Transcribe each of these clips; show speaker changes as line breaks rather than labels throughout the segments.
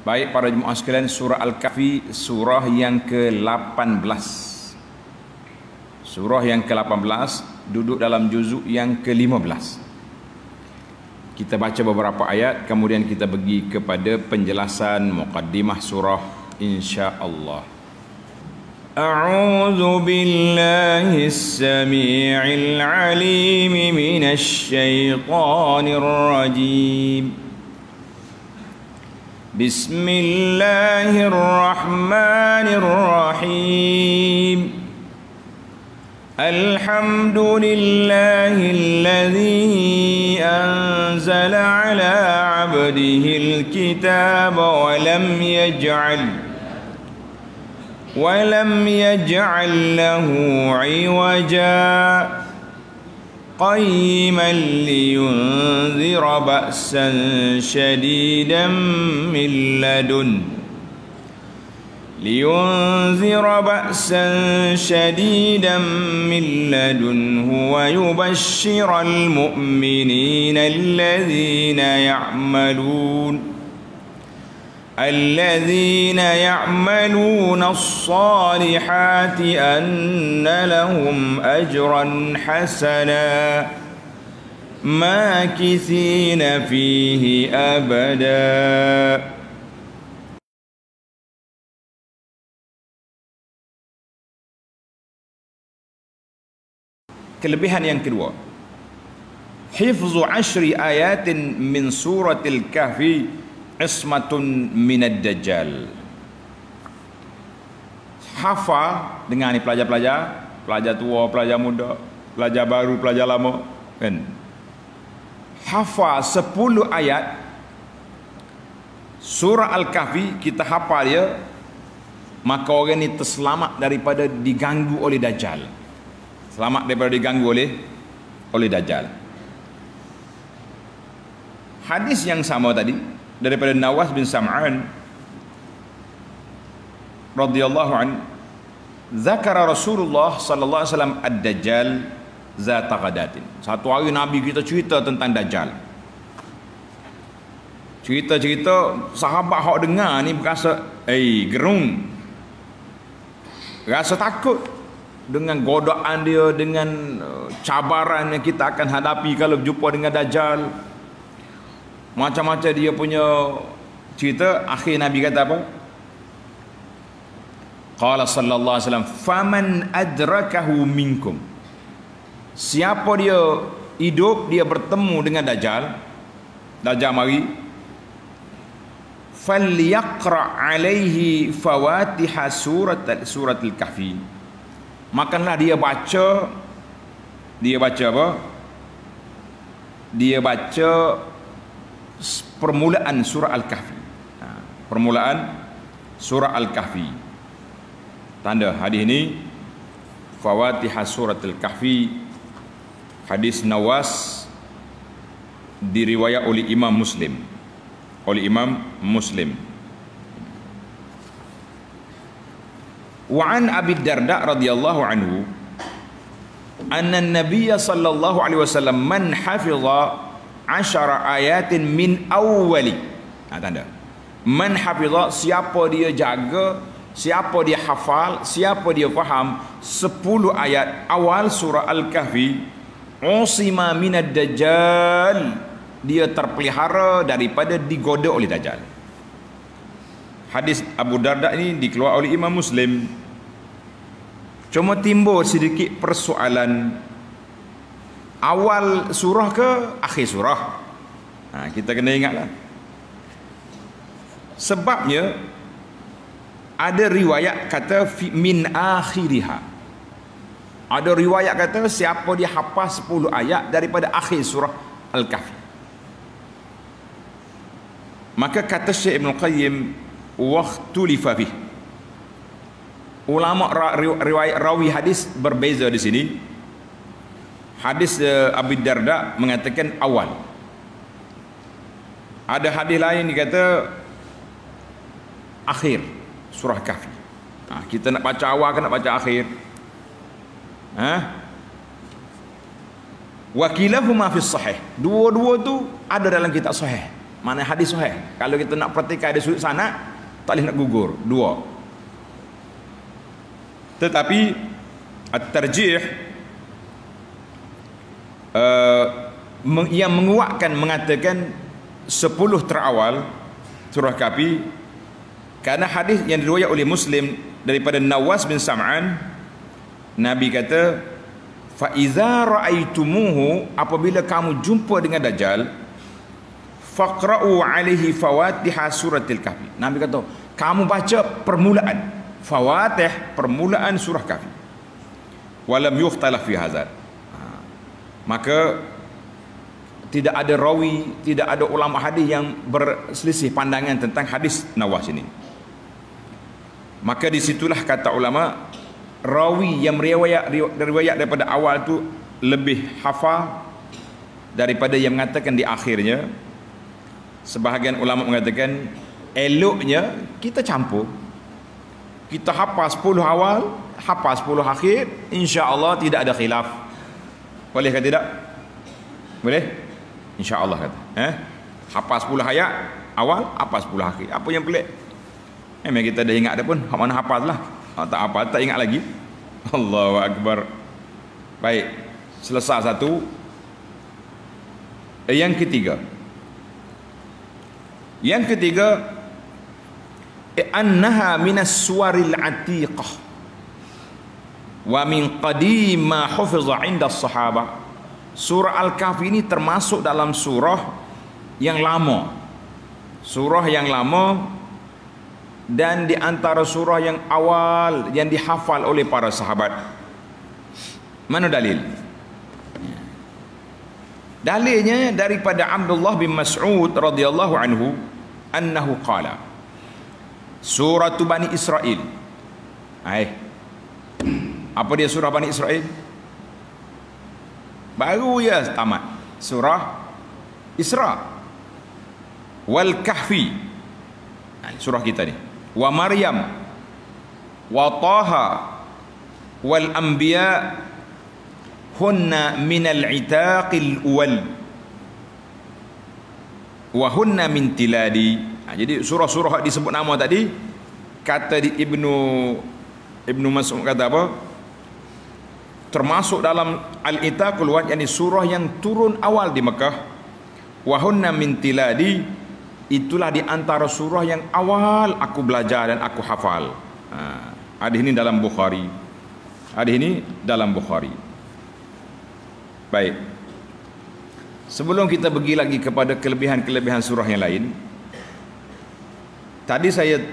Baik para jemaah sekalian, surah Al-Kahfi surah yang ke-18. Surah yang ke-18 duduk dalam juzuk yang ke-15. Kita baca beberapa ayat, kemudian kita pergi kepada penjelasan muqaddimah surah insya-Allah. A'udzu billahis samii'il 'aliim minasy syaithaanir rajiim. Bismillahirrahmanirrahim. Alhamdulillahilladzi anzala 'ala 'abdihil kitaba wa lam yaj'al lahu 'iwaja قيما لينذر بأسا شديدا من لدنه ويبشر المؤمنين الذين يعملون الصالحات أن لهم أجرا حسنا ماكثين فيه أبدا. Kelebihan yang kedua, hifzu 10 ayatin min suratil kahfi ismatun minad dajjal. Hafal dengan ni pelajar tua, pelajar muda, pelajar baru, pelajar lama, kan? Hafal 10 ayat surah Al-Kahfi, kita hafal dia, maka orang ni terselamat daripada diganggu oleh dajjal. Selamat daripada diganggu oleh dajjal. Hadis yang sama tadi daripada Nawas bin Sam'an radhiyallahu an, zakara Rasulullah sallallahu alaihi wasallam ad-dajjal zata ghadatin. Satu hari Nabi kita cerita tentang dajjal. Cerita-cerita sahabat hak dengar ni berasa gerung. Rasa takut dengan godaan dia, dengan cabaran yang kita akan hadapi kalau berjumpa dengan dajjal. Macam-macam dia punya cerita. Akhir Nabi kata apa? Qala sallallahu alaihi wasallam, faman adrakahu minkum. Siapa dia hidup, dia bertemu dengan dajjal mari, falyaqra alaihi fawatiha suratul kahfi. Makanlah dia baca apa? Dia baca permulaan surah Al-Kahfi. Permulaan surah Al-Kahfi. Tanda hadis ini Fawatihah suratul Kahfi, hadis Nawas, diriwayat oleh Imam Muslim. Wa an Abi Darda radhiyallahu anhu anna an-nabiy sallallahu alaihi wasallam man hafiza 10 ayatin min awwali. Tanda. Man hafiza, siapa dia jaga, siapa dia hafal, siapa dia faham 10 ayat awal surah Al-Kahfi, usima minad dajjal, dia terpelihara daripada digoda oleh dajjal. Hadis Abu Darda ini dikeluarkan oleh Imam Muslim. Cuma timbul sedikit persoalan, awal surah ke akhir surah? Kita kena ingatlah. Sebabnya ada riwayat kata min akhiriha. Ada riwayat kata siapa dia hafal 10 ayat daripada akhir surah Al-Kahfi. Maka kata Syekh Ibn Qayyim, waqtulifa fih. Ulama riwayat rawi hadis berbeza di sini. Hadis Abu Darda mengatakan awal. Ada hadis lain dikata akhir surah Kahfi. Kita nak baca awal ke nak baca akhir? Wakilahuma fi sahih. Dua-dua tu ada dalam kitab sahih. Mana hadis sahih. Kalau kita nak perhatikan ada sudut sanad, tak boleh nak gugur. Dua. Tetapi at-tarjih yang menguatkan mengatakan 10 terawal surah Kahfi, karena hadis yang diriwayat oleh Muslim daripada Nawas bin Sam'an, Nabi kata, fa iza ra'aitumuhu, apabila kamu jumpa dengan Dajjal, faqra'u alaihi fawatiha suratil Kahfi. Nabi kata, kamu baca permulaan fawatih, permulaan surah Kahfi. Walam yukhtalaf fi hadzal. Maka tidak ada rawi, tidak ada ulama hadis yang berselisih pandangan tentang hadis Nawas ini. Maka disitulah kata ulama, rawi yang riwayat daripada awal tu lebih hafal daripada yang mengatakan di akhirnya. Sebahagian ulama mengatakan eloknya kita campur, kita hafal 10 awal, hafal 10 akhir, insya-Allah tidak ada khilaf. Boleh ke tidak? Boleh? InsyaAllah kata. Hafal 10 ayat awal, hafal 10 akhir. Apa yang pelik? Memang kita dah ingat dah pun, hak mana hafal lah. Tak hafal, tak ingat lagi. Allahu Akbar. Baik, selesai satu. Yang ketiga. Yang ketiga, annaha minas suwaril atiqah wa min qadim ma hufiza 'inda as-sahabah. Surah Al-Kahfi ini termasuk dalam surah yang lama. Surah yang lama dan di antara surah yang awal yang dihafal oleh para sahabat. Mana dalil? Dalilnya daripada Abdullah bin Mas'ud radhiyallahu anhu annahu qala surah Bani Israel. Apa dia surah Bani Israel? Baru ya tamat surah Isra wal Kahfi, surah kita ni, wa Maryam wa Taha wal Anbiya hunna minal itaqil uwal wa hunna min tiladi. Jadi surah-surah disebut nama tadi, kata di Ibnu Mas'ud kata apa? Termasuk dalam Al-Itaqul Wad, yakni surah yang turun awal di Mekah. Wa hunna min tiladi, itulah di antara surah yang awal aku belajar dan aku hafal. Hadis ini dalam Bukhari. Hadis ini dalam Bukhari. Baik. Sebelum kita pergi lagi kepada kelebihan-kelebihan surah yang lain, tadi saya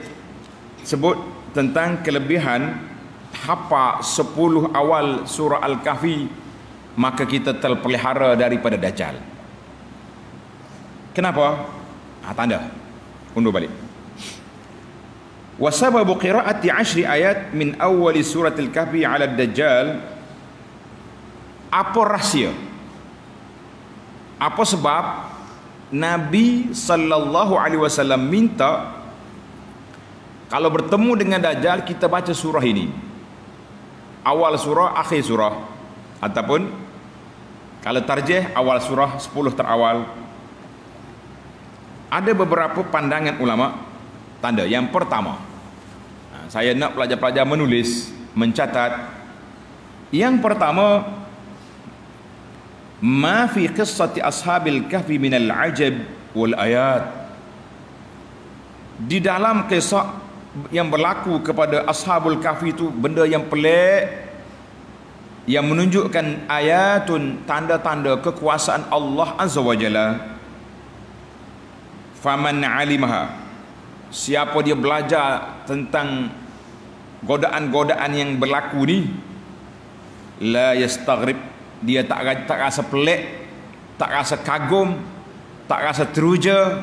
sebut tentang kelebihan hafal 10 awal surah Al-Kahfi, maka kita terpelihara daripada Dajjal. Kenapa? Tanda. Undur balik. Wa sababu qiraati 10 ayat min awal surah Al-Kahfi 'ala Dajjal. Apa rahsia? Apa sebab Nabi sallallahu alaihi wasallam minta kalau bertemu dengan Dajjal kita baca surah ini? Awal surah, akhir surah, ataupun kalau tarjih awal surah 10 terawal. Ada beberapa pandangan ulama tanda. Yang pertama, saya nak pelajar-pelajar menulis, mencatat. Yang pertama, ma fi qissati ashabil kahfi minal ajab wal ayat. Di dalam kisah yang berlaku kepada Ashabul Kahfi itu benda yang pelik, yang menunjukkan ayatun, tanda-tanda kekuasaan Allah Azza wa Jalla. Faman alimaha, siapa dia belajar tentang godaan-godaan yang berlaku ni, la yastaghrib, dia tak rasa pelik, tak rasa kagum, tak rasa teruja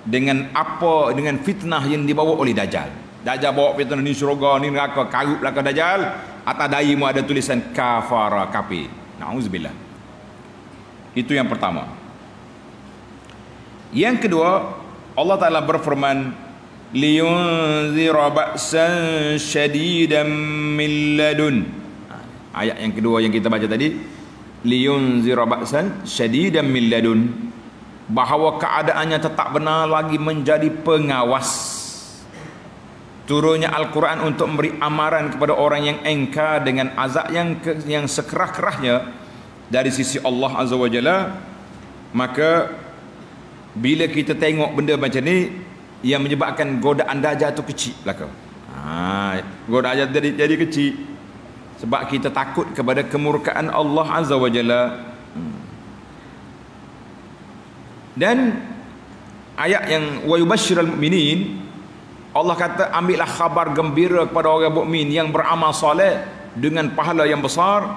dengan apa, dengan fitnah yang dibawa oleh Dajjal. Dajjal bawa fitnah ni syurga, ni neraka, karut belakang Dajjal, atas dahi mu ada tulisan kafara, kafir. Na'udzubillah. Itu yang pertama. Yang kedua, Allah Ta'ala berfirman, liyunzira ba'san syadidan min ladun. Ayat yang kedua yang kita baca tadi, liyunzira ba'san syadidan min ladun, bahawa keadaannya tetap benar lagi menjadi pengawas. Turunnya Al-Quran untuk memberi amaran kepada orang yang engkar dengan azab yang sekerah-kerahnya dari sisi Allah Azza wa Jalla. Maka bila kita tengok benda macam ni, yang menyebabkan godaan dajjal tu kecil belaka. Godaan dajjal jadi kecil sebab kita takut kepada kemurkaan Allah Azza wa Jalla. Dan ayat yang wa yubashsyiral mu'minin, Allah kata ambillah khabar gembira kepada orang mukmin yang beramal soleh dengan pahala yang besar.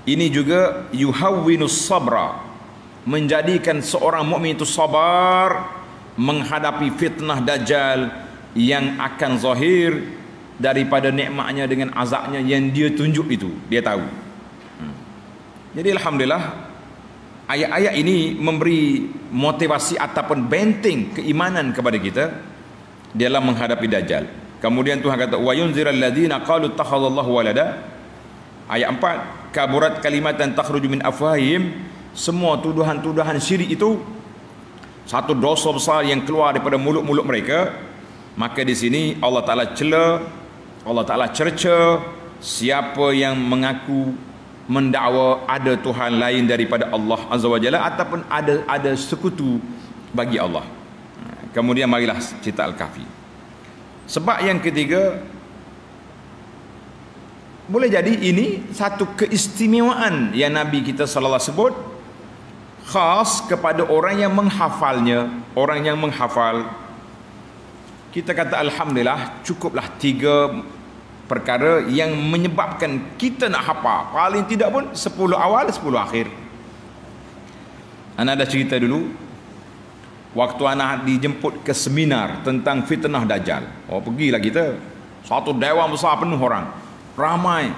Ini juga yuhawwinus sabra, menjadikan seorang mukmin itu sabar menghadapi fitnah dajjal yang akan zahir daripada nikmatnya dengan azabnya yang dia tunjuk itu, dia tahu. Jadi alhamdulillah ayat-ayat ini memberi motivasi ataupun benteng keimanan kepada kita dalam menghadapi dajjal. Kemudian Tuhan kata wa yunziral ladzina qalu ittakhadallahu walada. Ayat 4, kaburat kalimatan takhruju min afwahihim. Semua tuduhan-tuduhan syirik itu satu dosa besar yang keluar daripada mulut-mulut mereka. Maka di sini Allah Taala cela, Allah Taala cerca siapa yang mengaku mendakwa ada Tuhan lain daripada Allah Azza wa Jalla ataupun ada sekutu bagi Allah. Kemudian marilah cerita Al-Kahfi. Sebab yang ketiga, boleh jadi ini satu keistimewaan yang Nabi kita sallallahu alaihi wasallam sebut khas kepada orang yang menghafalnya. Orang yang menghafal, kita kata alhamdulillah, cukuplah 3 perkara yang menyebabkan kita nak hafal. Paling tidak pun 10 awal 10 akhir. Ana ada cerita dulu. Waktu anak dijemput ke seminar tentang fitnah dajjal. Pergilah kita. Satu dewan besar penuh orang. Ramai.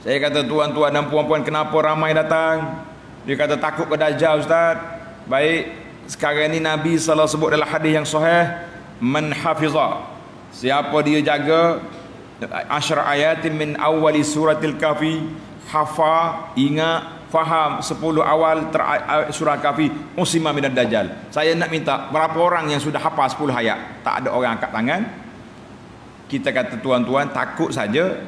Saya kata tuan-tuan dan puan-puan, kenapa ramai datang? Dia kata takut ke dajjal, Ustaz. Baik, sekarang ni Nabi sallallahu alaihi wasallam sebut dalam hadis yang sahih, man hafiza, siapa dia jaga asyara ayatin min awali suratil Kahfi, hafa, ingat, faham 10 awal surah Kahfi, usima minad dajjal. Saya nak minta berapa orang yang sudah hafal 10 ayat? Tak ada orang angkat tangan. Kita kata tuan-tuan takut saja,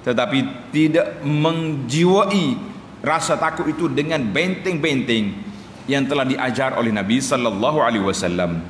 tetapi tidak menjiwai rasa takut itu dengan benteng-benteng yang telah diajar oleh Nabi sallallahu alaihi wasallam.